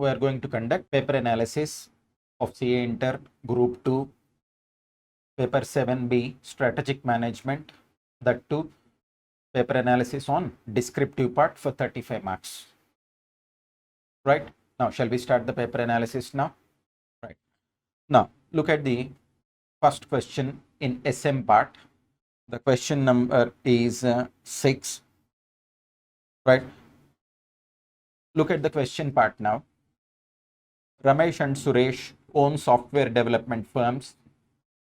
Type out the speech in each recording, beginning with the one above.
we are going to conduct paper analysis of cainter Group 2, Paper 7B, Strategic Management, that too paper analysis on descriptive part for 35 marks. Right, now shall we start the paper analysis now? Right, now look at the first question in SM part. The question number is 6. Right, look at the question part now. Ramesh and Suresh own software development firms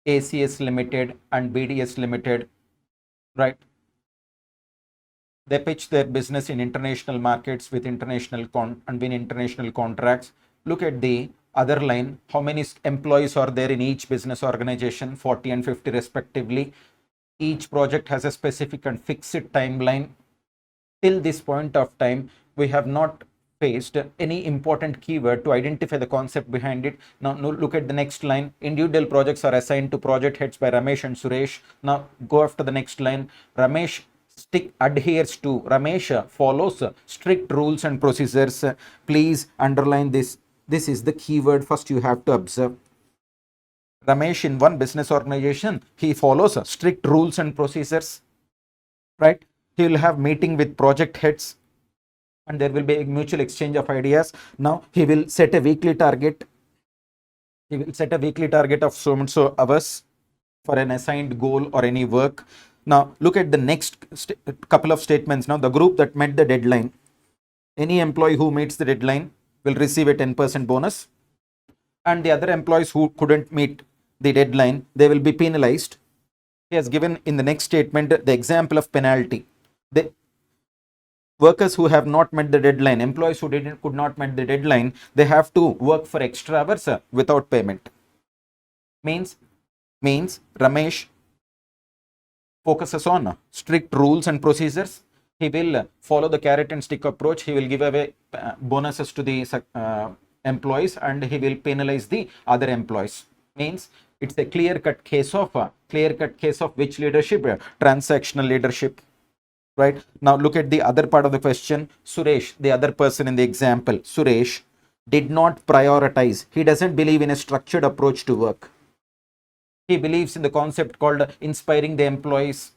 ACS Limited and BDS Limited. Right, they pitch their business in international markets with international and win international contracts. Look at the other line. How many employees are there in each business organization? 40 and 50 respectively. Each project has a specific and fixed timeline. Till this point of time, we have not faced any important keyword to identify the concept behind it. Now look at the next line. Individual projects are assigned to project heads by Ramesh and Suresh. Now go after the next line. Ramesh follows strict rules and procedures. Please underline this. This is the keyword first you have to observe. Ramesh in one business organization, he follows strict rules and procedures. Right, he will have meeting with project heads and there will be a mutual exchange of ideas. Now he will set a weekly target. He will set a weekly target of so and so hours for an assigned goal or any work. Now look at the next couple of statements. Now the group that met the deadline, any employee who meets the deadline will receive a 10% bonus, and the other employees who couldn't meet the deadline, they will be penalized. He has given in the next statement the example of penalty. The workers who have not met the deadline, employees who could not meet the deadline, they have to work for extra hours without payment. Means Ramesh focuses on strict rules and procedures. He will follow the carrot and stick approach. He will give away bonuses to the employees and he will penalize the other employees. Means it's a clear-cut case of which leadership? Transactional leadership. Right, now look at the other part of the question. Suresh, the other person in the example, Suresh did not prioritize. He doesn't believe in a structured approach to work. He believes in the concept called inspiring the employees,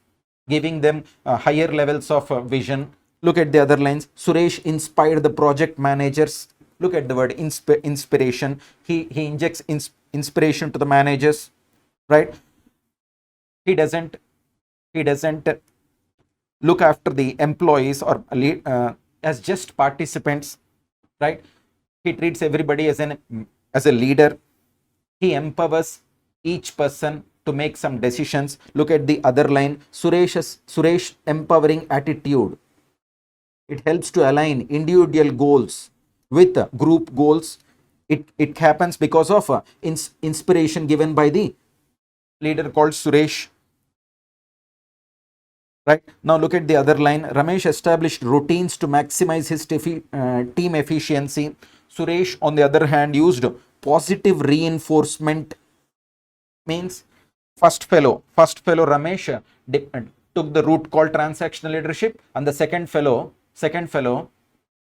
giving them higher levels of vision. Look at the other lines. Suresh inspired the project managers. Look at the word inspiration. He injects inspiration to the managers. Right, he doesn't look after the employees or as just participants. Right, he treats everybody as a leader. He empowers each person to make some decisions. Look at the other line. Suresh empowering attitude. It helps to align individual goals with group goals. It happens because of inspiration given by the leader called Suresh. Right, now look at the other line. Ramesh established routines to maximize his team efficiency. Suresh, on the other hand, used positive reinforcement. Means first fellow Ramesh took the route called transactional leadership, and the second fellow,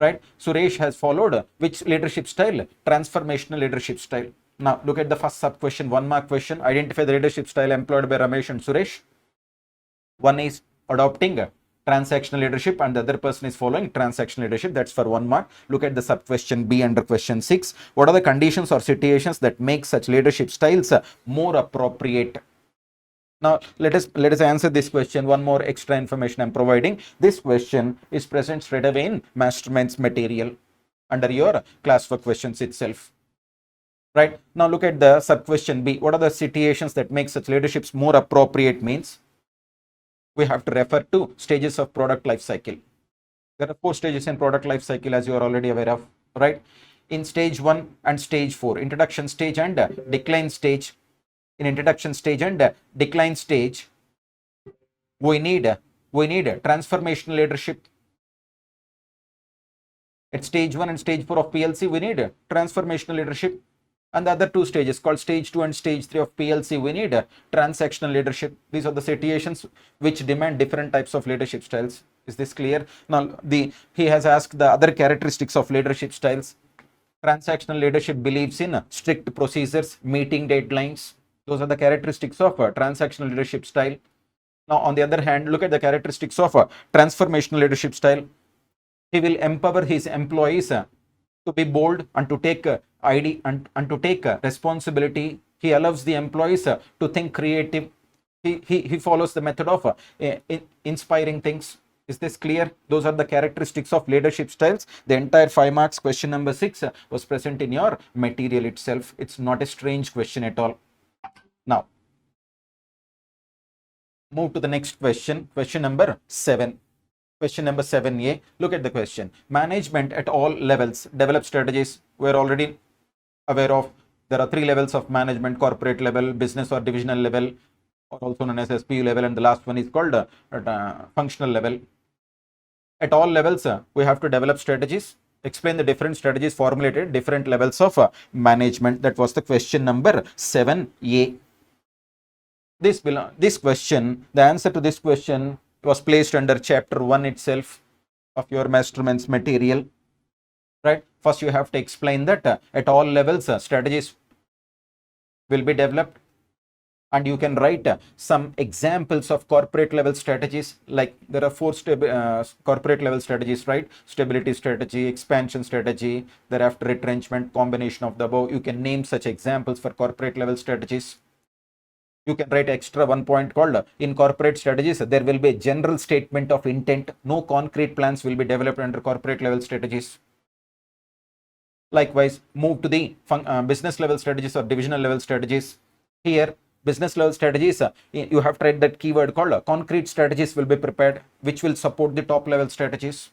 right, Suresh has followed which leadership style? Transformational leadership style. Now look at the first sub question, 1 mark question. Identify the leadership style employed by Ramesh and Suresh. One is adopting transactional leadership and the other person is following transactional leadership. That's for 1 mark. Look at the sub question B under question 6. What are the conditions or situations that make such leadership styles more appropriate? Now let us answer this question. One more extra information I'm providing. This question is present straight away in Masterminds material under your classwork questions itself. Right, now look at the sub question B. What are the situations that make such leaderships more appropriate? Means we have to refer to stages of product life cycle. There are 4 stages in product life cycle, as you are already aware of. Right, in stage 1 and stage 4, introduction stage and decline stage. In introduction stage and decline stage, we need transformational leadership. At stage 1 and stage 4 of PLC, we need transformational leadership. And the other 2 stages called stage 2 and stage 3 of PLC, we need transactional leadership. These are the situations which demand different types of leadership styles. Is this clear? Now he has asked the other characteristics of leadership styles. Transactional leadership believes in strict procedures, meeting deadlines. Those are the characteristics of transactional leadership style. Now, on the other hand, look at the characteristics of transformational leadership style. He will empower his employees to be bold and to take and to take responsibility. He allows the employees to think creative. He follows the method of inspiring things. Is this clear? Those are the characteristics of leadership styles. The entire 5 marks question number 6 was present in your material itself. It's not a strange question at all. Now, move to the next question. Question number 7. Question number 7A. Look at the question. Management at all levels develop strategies. We're already aware of there are 3 levels of management: corporate level, business or divisional level, or also known as SPU level, and the last one is called functional level. At all levels, we have to develop strategies. Explain the different strategies formulated at different levels of management. That was the question number 7A. This question, the answer to this question was placed under chapter 1 itself of your masterminds material. Right? First, you have to explain that at all levels, strategies will be developed, and you can write some examples of corporate level strategies. Like there are 4 corporate level strategies, right? Stability strategy, expansion strategy, thereafter retrenchment, combination of the above. You can name such examples for corporate level strategies. You can write extra one point called in corporate strategies there will be a general statement of intent. No concrete plans will be developed under corporate level strategies. Likewise, move to the business level strategies or divisional level strategies. Here, business level strategies, you have to write that keyword called concrete strategies will be prepared, which will support the top level strategies.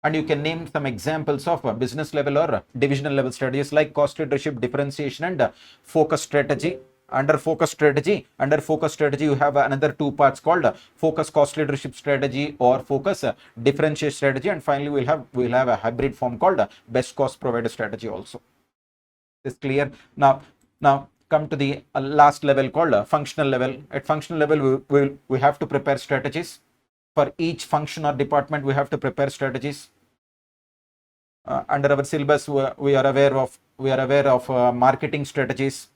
And you can name some examples of business level or divisional level strategies like cost leadership, differentiation, and focus strategy. Under focus strategy, you have another 2 parts called focus cost leadership strategy or focus differentiation strategy, and finally we'll have a hybrid form called best cost provider strategy also. Is clear? Now come to the last level called functional level. At functional level, we have to prepare strategies for each function or department. We have to prepare strategies. Under our syllabus, we are aware of marketing strategies.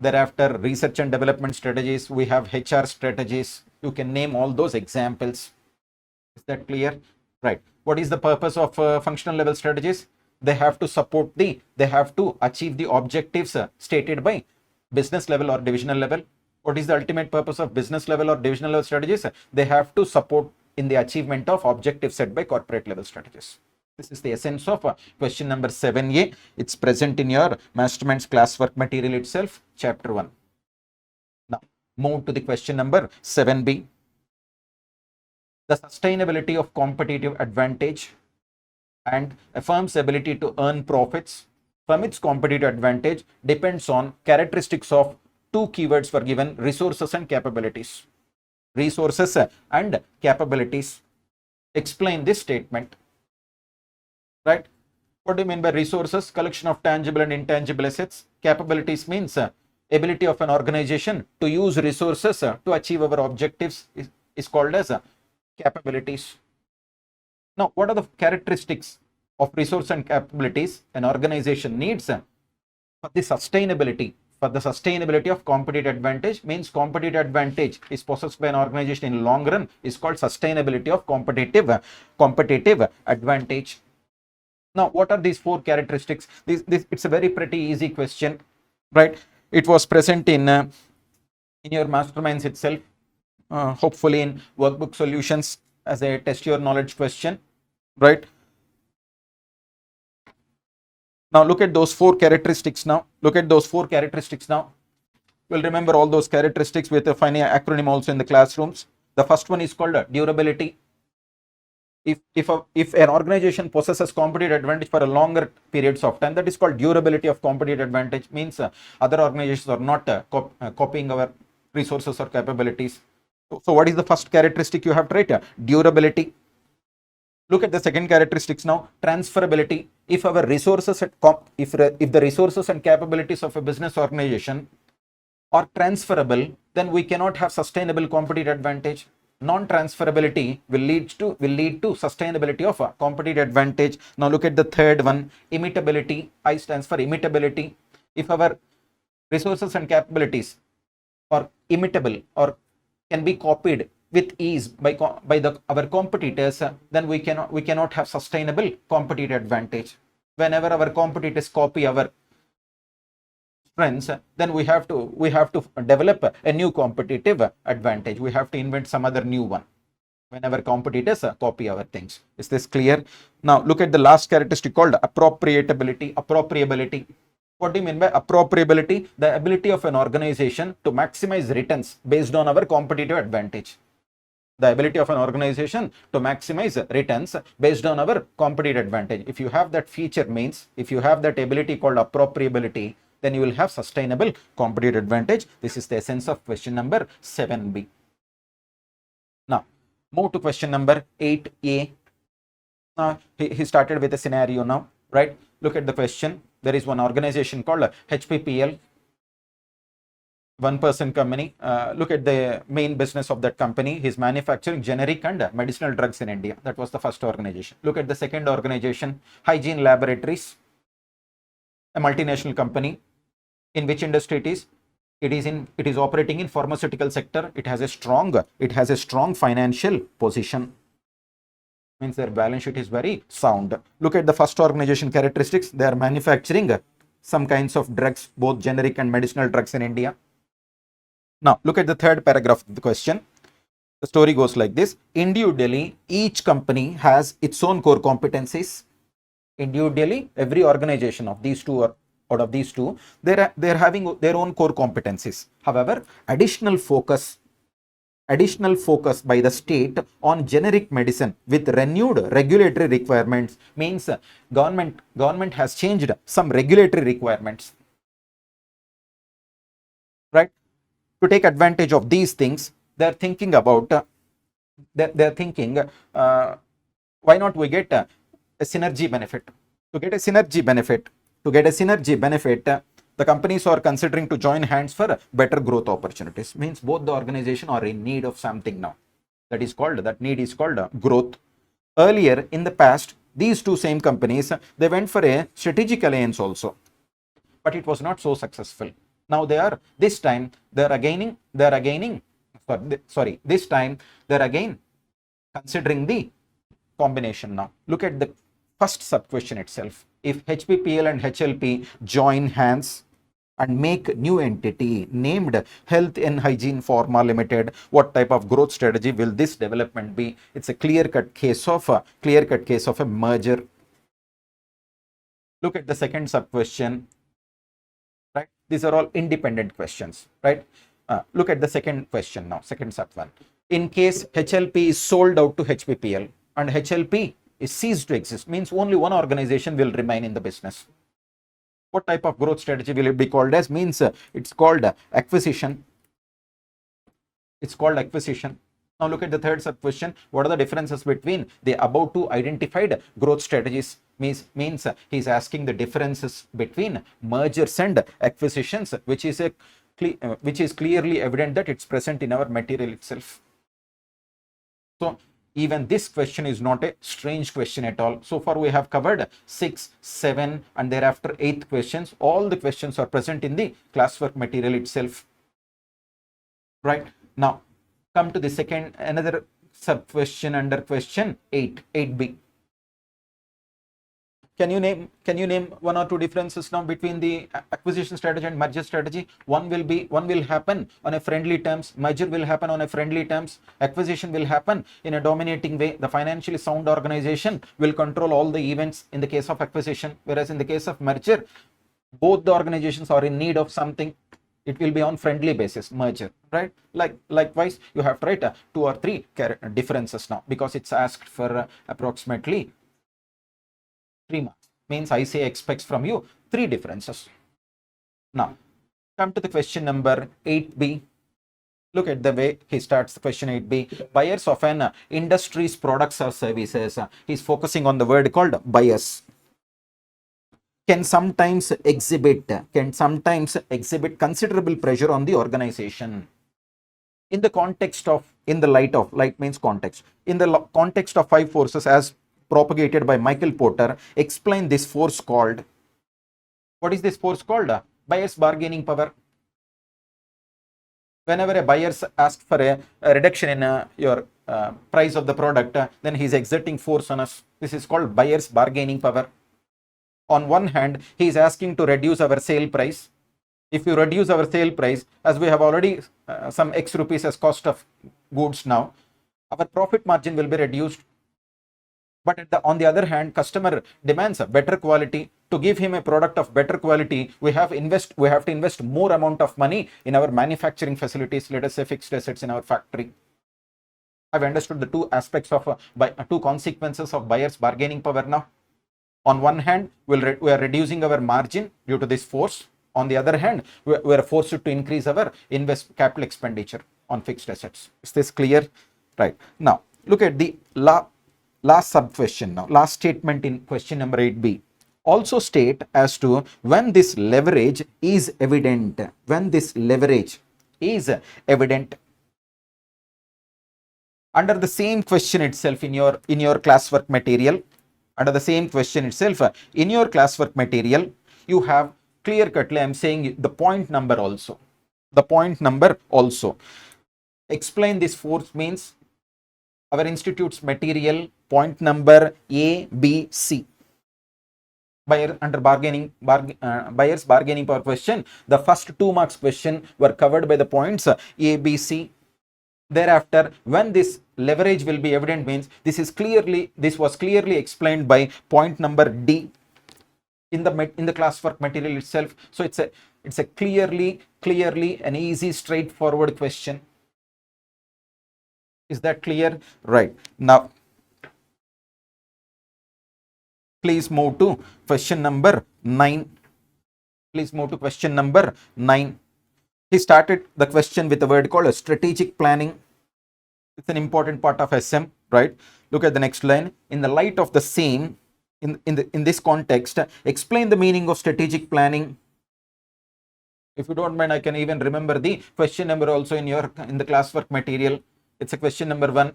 Thereafter, research and development strategies. We have HR strategies. You can name all those examples. Is that clear? Right. What is the purpose of functional level strategies? They have to achieve the objectives stated by business level or divisional level. What is the ultimate purpose of business level or divisional level strategies? They have to support in the achievement of objectives set by corporate level strategies. This is the essence of question number 7A. It's present in your masterminds classwork material itself, chapter 1. Now, move to the question number 7B. The sustainability of competitive advantage and a firm's ability to earn profits from its competitive advantage depends on characteristics of 2 keywords were given: resources and capabilities. Resources and capabilities. Explain this statement. Right? What do you mean by resources? Collection of tangible and intangible assets. Capabilities means ability of an organization to use resources to achieve our objectives is called as capabilities. Now, what are the characteristics of resource and capabilities an organization needs for the sustainability? For the sustainability of competitive advantage means competitive advantage is possessed by an organization in long run is called sustainability of competitive advantage. Now, what are these 4 characteristics? It's a very pretty easy question, right? It was present in your masterminds itself, hopefully in workbook solutions as a test your knowledge question, right? Now, look at those 4 characteristics now. We'll remember all those characteristics with a funny acronym also in the classrooms. The first one is called durability. If an organization possesses competitive advantage for a longer periods of time, that is called durability of competitive advantage. Means other organizations are not copying our resources or capabilities. So what is the first characteristic you have to write? Durability. Look at the second characteristics now. Transferability. If our resources if the resources and capabilities of a business organization are transferable, then we cannot have sustainable competitive advantage. Non-transferability will lead to sustainability of a competitive advantage. Now look at the third one, imitability. I stands for imitability. If our resources and capabilities are imitable or can be copied with ease by our competitors, then we cannot have sustainable competitive advantage. Whenever our competitors copy our strengths, then we have to develop a new competitive advantage. We have to invent some other new one whenever competitors copy our things. Is this clear? Now look at the last characteristic called appropriability. What do you mean by appropriability? The ability of an organization to maximize returns based on our competitive advantage. The ability of an organization to maximize returns based on our competitive advantage. If you have that feature, means if you have that ability called appropriability, then you will have sustainable competitive advantage. This is the essence of question number 7b. Now move to question number 8a. Now he started with a scenario now, right? Look at the question. There is one organization called HPPL, one-person company. Look at the main business of that company. He's manufacturing generic and medicinal drugs in India. That was the first organization. Look at the second organization, Hygiene Laboratories, a multinational company. In which industry it is? It is operating in pharmaceutical sector. It has a strong financial position. Means their balance sheet is very sound. Look at the first organization characteristics. They are manufacturing some kinds of drugs, both generic and medicinal drugs in India. Now look at the third paragraph of the question. The story goes like this. Individually, each company has its own core competencies. Individually, every organization of these two, or out of these two, they're having their own core competencies. However, additional focus by the state on generic medicine with renewed regulatory requirements, means government has changed some regulatory requirements, right? To take advantage of these things, they're thinking about why not we get a synergy benefit. To get a synergy benefit, the companies are considering to join hands for better growth opportunities. Means both the organization are in need of something now. That need is called growth. Earlier in the past, these two same companies, they went for a strategic alliance also, but it was not so successful. Now this time they're again considering the combination. Now look at the first sub question itself. If HPPL and HLP join hands and make new entity named Health and Hygiene Pharma Limited, what type of growth strategy will this development be? It's a clear-cut case of a merger. Look at the second sub question, right? These are all independent questions, right? Look at the second question now, second sub one. In case HLP is sold out to HPPL and HLP is ceased to exist, means only one organization will remain in the business. What type of growth strategy will it be called as? Means it's called acquisition. Now look at the third sub question. What are the differences between the above two identified growth strategies? Means he's asking the differences between mergers and acquisitions, which is clearly evident that it's present in our material itself. So even this question is not a strange question at all. So far we have covered 6, 7 and thereafter 8th questions. All the questions are present in the classwork material itself. Right. Now come to the another sub question under question 8b. Can you name one or two differences now between the acquisition strategy and merger strategy? One will happen on a friendly terms. Merger will happen on a friendly terms. Acquisition will happen in a dominating way. The financially sound organization will control all the events in the case of acquisition, whereas in the case of merger, both the organizations are in need of something. It will be on friendly basis, merger, right? Likewise, you have to write 2 or 3 differences now, because it's asked for approximately 3 marks. Means ICA expects from you 3 differences. Now come to the question number 8b. Look at the way he starts the question 8b. Buyers of an industry's products or services. He's focusing on the word called buyers. Can sometimes exhibit considerable pressure on the organization. in the context of, in the light of, light means context, in the context of 5 forces as propagated by Michael Porter, explain this force called, what is this force called? Buyer's bargaining power. Whenever a buyer asks for a reduction in your price of the product, then he is exerting force on us. This is called buyer's bargaining power. On one hand, he is asking to reduce our sale price. If you reduce our sale price, as we have already some X rupees as cost of goods now, our profit margin will be reduced. But on the other hand, customer demands a better quality. To give him a product of better quality, we have to invest more amount of money in our manufacturing facilities, let us say fixed assets in our factory. I've understood the two aspects of two consequences of buyer's bargaining power now. On one hand, we are reducing our margin due to this force. On the other hand, we are forced to increase our capital expenditure on fixed assets. Is this clear? Right. Now, look at the last sub question now. Last statement in question number 8b. Also state as to when this leverage is evident. When this leverage is evident. Under the same question itself in your classwork material, under the same question itself, in your classwork material, you have clear-cutly, I am saying the point number also. The point number also. Explain this force means our institute's material, point number A, B, C. Under buyer's bargaining power question, the first 2 marks question were covered by the points A, B, C. Thereafter, when this leverage will be evident means this was clearly explained by point number D in the classwork material itself. So it's a clearly an easy, straightforward question. Is that clear? Right. Now, please move to question number 9. Please move to question number 9. He started the question with a word called strategic planning. It's an important part of SM, right? Look at the next line. In the light of the same, in this context, explain the meaning of strategic planning. If you don't mind, I can even remember the question number also in the classwork material. It's a question number 1,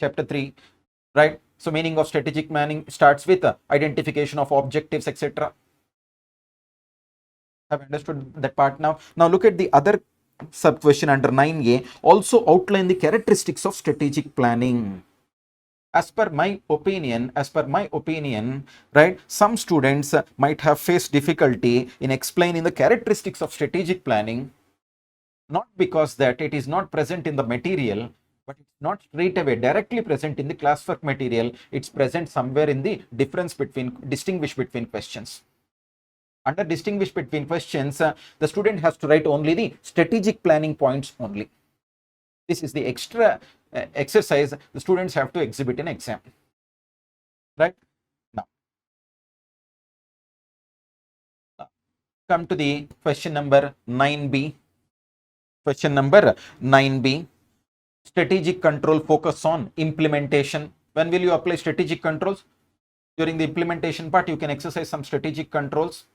chapter 3, right? So meaning of strategic planning starts with identification of objectives, etc. Have understood that part now. Now look at the other sub question under 9a. Also outline the characteristics of strategic planning. As per my opinion, right, some students might have faced difficulty in explaining the characteristics of strategic planning, not because that it is not present in the material, but it's not straight away directly present in the classwork material. It's present somewhere in the distinguish between questions. Under distinguish between questions, the student has to write only the strategic planning points only. This is the extra exercise the students have to exhibit in exam. Right? Now, come to the question number 9b. Question number 9b. Strategic control focus on implementation. When will you apply strategic controls? During the implementation part, you can exercise some strategic controls.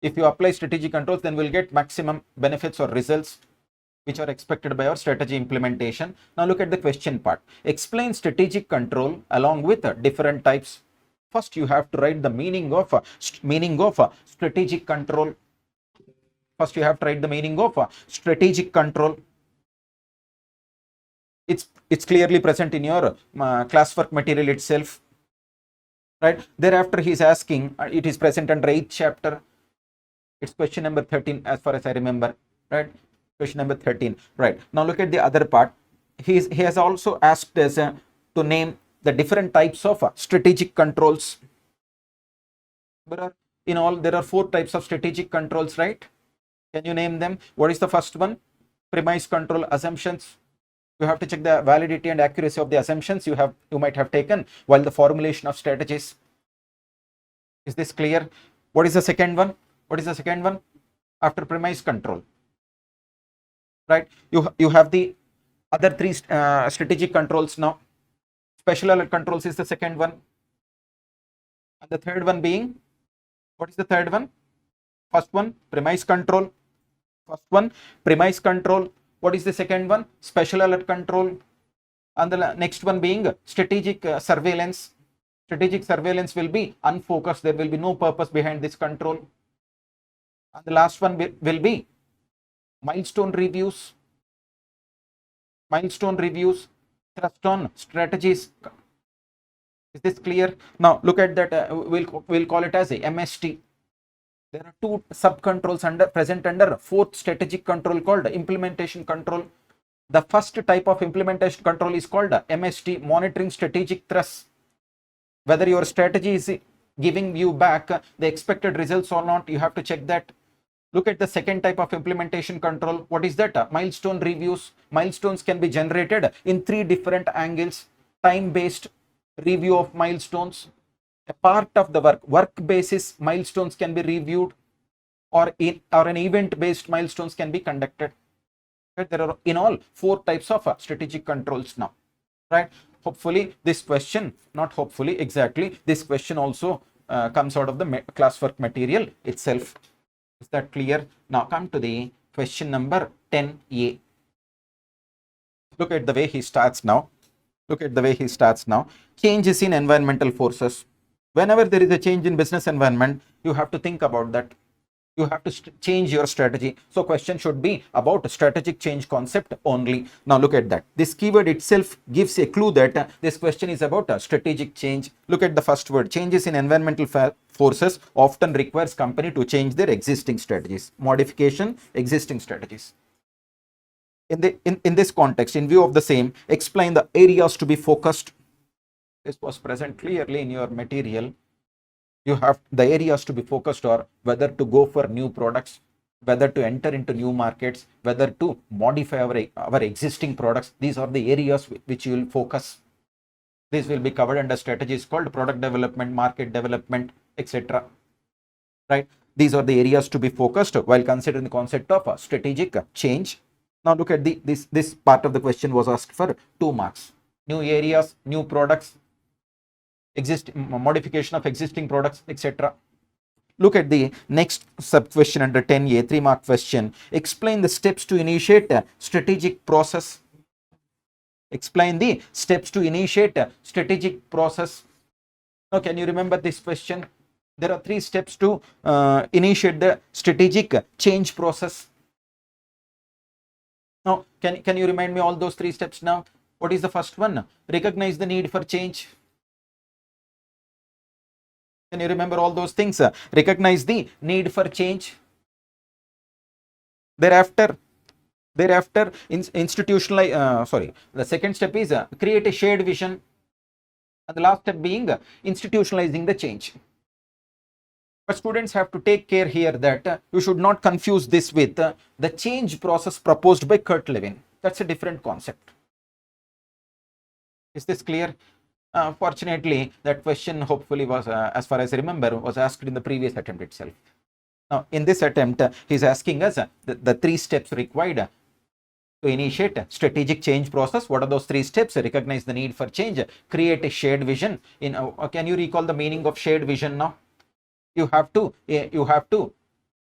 If you apply strategic controls, then we'll get maximum benefits or results which are expected by our strategy implementation. Now look at the question part. Explain strategic control along with different types. First, you have to write the meaning of strategic control. First, you have to write the meaning of strategic control. It's clearly present in your classwork material itself. Right? Thereafter, he is asking, it is present under 8th chapter. It's question number 13 as far as I remember. Right? Question number 13. Right. Now look at the other part. He has also asked us to name the different types of strategic controls. There are 4 types of strategic controls, right? Can you name them? What is the first one? Premise control, assumptions. You have to check the validity and accuracy of the assumptions you might have taken while the formulation of strategies. Is this clear? What is the second one? After premise control. Right, you have the other 3 strategic controls now. Special alert controls is the second one, and the third one being, what is the third one? First one, premise control. What What is the second one? Special alert control. And the next one being strategic surveillance. Strategic surveillance will be unfocused. There will be no purpose behind this control. And the last one will be milestone reviews. Milestone reviews, thrust on strategies. Is this clear? Now look at that. We'll call it as a MST. There are two sub controls present under fourth strategic control called implementation control. The first type of implementation control is called MST, monitoring strategic thrusts. Whether your strategy is giving you back the expected results or not, you have to check that. Look at the second type of implementation control. What is that? Milestone reviews. Milestones can be generated in three different angles. Time-based review of milestones. A part of the work basis milestones can be reviewed, or an event-based milestones can be conducted. Right? There are in all four types of strategic controls now. Right? Hopefully this question, not hopefully, exactly, this question also comes out of the classwork material itself. Is that clear? Now come to the question number 10A. Look at the way he starts now. Look at the way he starts now. Changes in environmental forces. Whenever there is a change in business environment, you have to think about that. You have to change your strategy. So question should be about strategic change concept only. Now look at that. This keyword itself gives a clue that this question is about a strategic change. Look at the first word. Changes in environmental forces often requires company to change their existing strategies. Modification, existing strategies. In this context, in view of the same, explain the areas to be focused. This was present clearly in your material. You have the areas to be focused or whether to go for new products, whether to enter into new markets, whether to modify our existing products. These are the areas which you will focus. This will be covered under strategies called product development, market development, etc. Right? These are the areas to be focused while considering the concept of strategic change. Now look at this part of the question was asked for 2 marks. New areas, new products, modification of existing products, etc. Look at the next sub question under 10A, 3-mark question. Explain the steps to initiate a strategic process. Explain the steps to initiate a strategic process. Now can you remember this question? There are 3 steps to initiate the strategic change process. Now can you remind me all those 3 steps now? What is the first one? Recognize the need for change. Can you remember all those things? Recognize the need for change. Thereafter, institutionalize. The second step is create a shared vision, and the last step being institutionalizing the change. But students have to take care here that you should not confuse this with the change process proposed by Kurt Lewin. That's a different concept. Is this clear? Fortunately, that question hopefully was, as far as I remember, was asked in the previous attempt itself. Now, in this attempt, he's asking us the 3 steps required to initiate a strategic change process. What are those 3 steps? Recognize the need for change, create a shared vision. Can you recall the meaning of shared vision now? You have to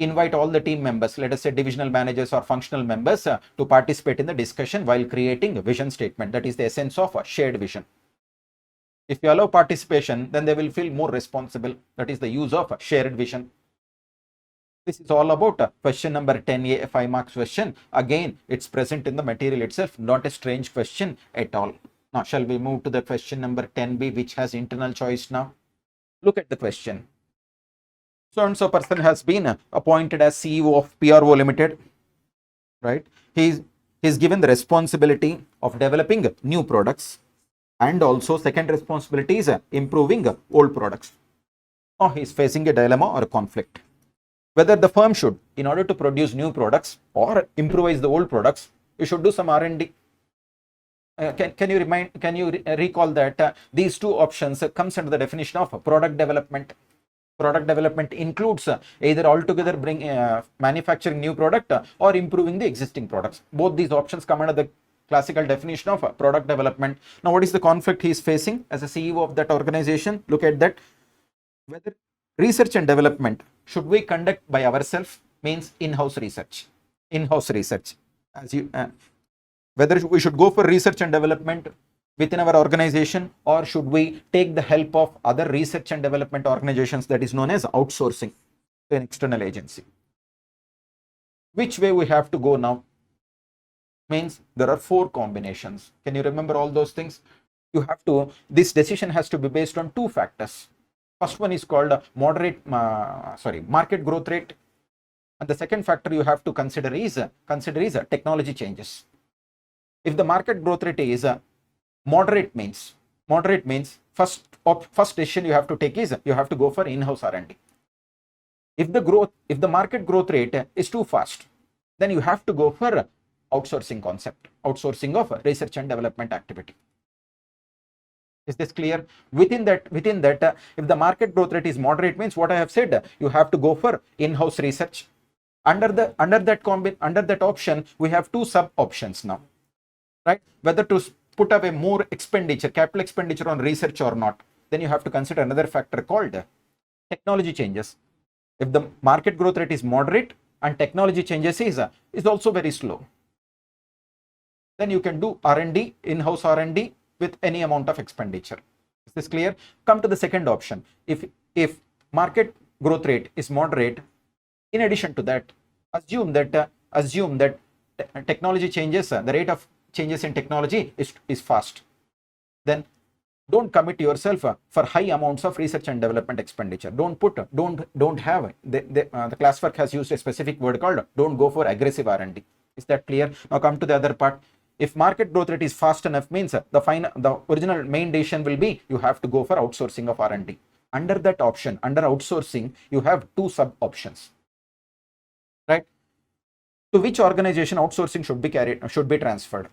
invite all the team members, let us say divisional managers or functional members, to participate in the discussion while creating a vision statement. That is the essence of a shared vision. If you allow participation, then they will feel more responsible. That is the use of shared vision. This is all about question number 10A, a 5 marks question. Again, it's present in the material itself, not a strange question at all. Now, shall we move to the question number 10B, which has internal choice now? Look at the question. So-and-so person has been appointed as CEO of PRO Limited, right? He's given the responsibility of developing new products, and also second responsibility is improving old products. Now he is facing a dilemma or a conflict. Whether the firm should, in order to produce new products or improvise the old products, you should do some R&D. Can you recall that these 2 options comes under the definition of product development. Product development includes either altogether manufacturing new product or improving the existing products. Both these options come under the classical definition of product development. Now, what is the conflict he is facing as a CEO of that organization? Look at that. Whether research and development should we conduct by ourselves, means in-house research. In-house research. as you whether we should go for research and development within our organization, or should we take the help of other research and development organizations, that is known as outsourcing to an external agency. Which way we have to go now? Means there are 4 combinations. Can you remember all those things? This decision has to be based on 2 factors. First one is called market growth rate, and the second factor you have to consider is technology changes. If the market growth rate is moderate means first decision you have to take is you have to go for in-house R&D. If the market growth rate is too fast, then you have to go for outsourcing concept, outsourcing of research and development activity. Is this clear? Within that, if the market growth rate is moderate means what I have said, you have to go for in-house research. Under that option, we have 2 sub options now, right? Whether to put away more capital expenditure on research or not. Then you have to consider another factor called technology changes. If the market growth rate is moderate and technology changes is also very slow, then you can do R&D, in-house R&D with any amount of expenditure. Is this clear? Come to the second option. If market growth rate is moderate, in addition to that, assume that technology changes, the rate of changes in technology is fast. Then don't commit yourself for high amounts of research and development expenditure. Don't have the classwork has used a specific word called don't go for aggressive R&D. Is that clear? Now come to the other part. If market growth rate is fast enough means the original main decision will be you have to go for outsourcing of R&D. Under that option, under outsourcing, you have 2 sub options, right? To which organization outsourcing should be transferred?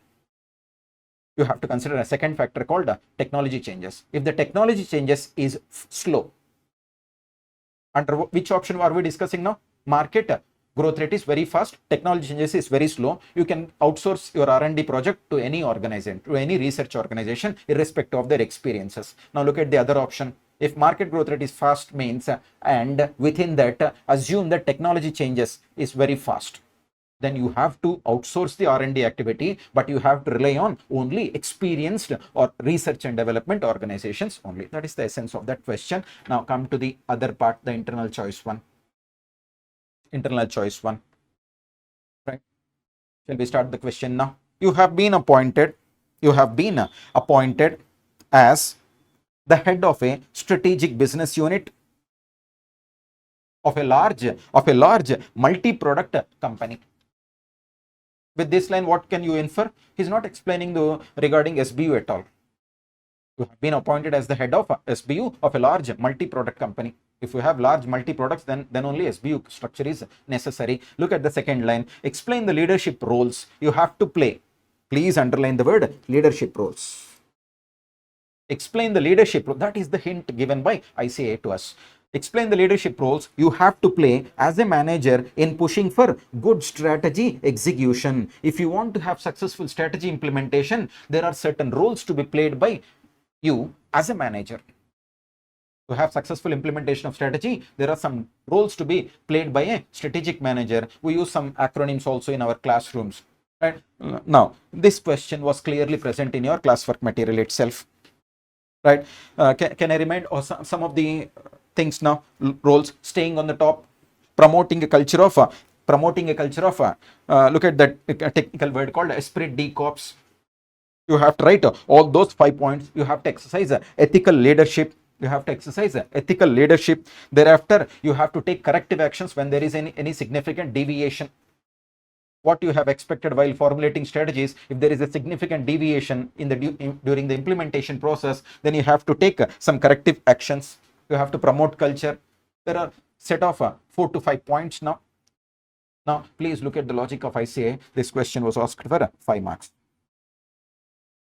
You have to consider a second factor called technology changes. If the technology changes is slow, under which option are we discussing now? Market growth rate is very fast, technology changes is very slow. You can outsource your R&D project to any organization, to any research organization, irrespective of their experiences. Now look at the other option. If market growth rate is fast means, and within that assume that technology changes is very fast, then you have to outsource the R&D activity, but you have to rely on only experienced or research and development organizations only. That is the essence of that question. Now come to the other part, the internal choice one. Right? Shall we start the question now? You have been appointed as the head of a strategic business unit of a large multi-product company. With this line, what can you infer? He's not explaining regarding SBU at all. You have been appointed as the head of SBU of a large multi-product company. If you have large multi-products, then only SBU structure is necessary. Look at the second line. Explain the leadership roles you have to play. Please underline the word leadership roles. Explain the leadership role. That is the hint given by ICA to us. Explain the leadership roles you have to play as a manager in pushing for good strategy execution. If you want to have successful strategy implementation, there are certain roles to be played by you as a manager. To have successful implementation of strategy, there are some roles to be played by a strategic manager. We use some acronyms also in our classrooms. Right? Now, this question was clearly present in your classwork material itself. Right? Can I remind some of the things now? Roles: staying on the top, promoting a culture of look at that technical word called esprit de corps. You have to write all those 5 points. You have to exercise ethical leadership. Thereafter, you have to take corrective actions when there is any significant deviation. What you have expected while formulating strategies, if there is a significant deviation during the implementation process, then you have to take some corrective actions. You have to promote culture. There are set of 4 to 5 points now. Now, please look at the logic of ICA. This question was asked for 5 marks.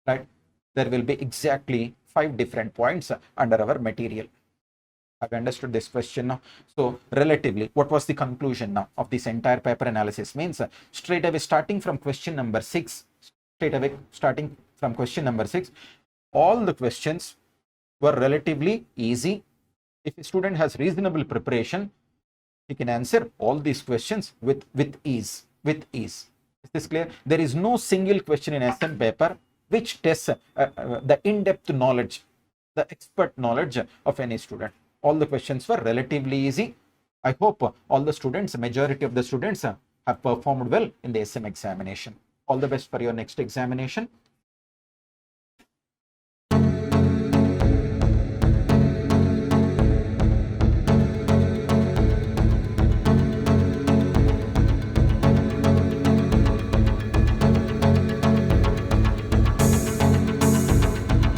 Right? There will be exactly 5 different points under our material. Have you understood this question now? So relatively, what was the conclusion now of this entire paper analysis? Means straight away starting from question number 6, all the questions were relatively easy. If a student has reasonable preparation, he can answer all these questions with ease. Is Is this clear? There is no single question in SM paper which tests the in-depth knowledge, the expert knowledge of any student. All the questions were relatively easy. I hope all the students, majority of the students have performed well in the SM examination. All the best for your next examination.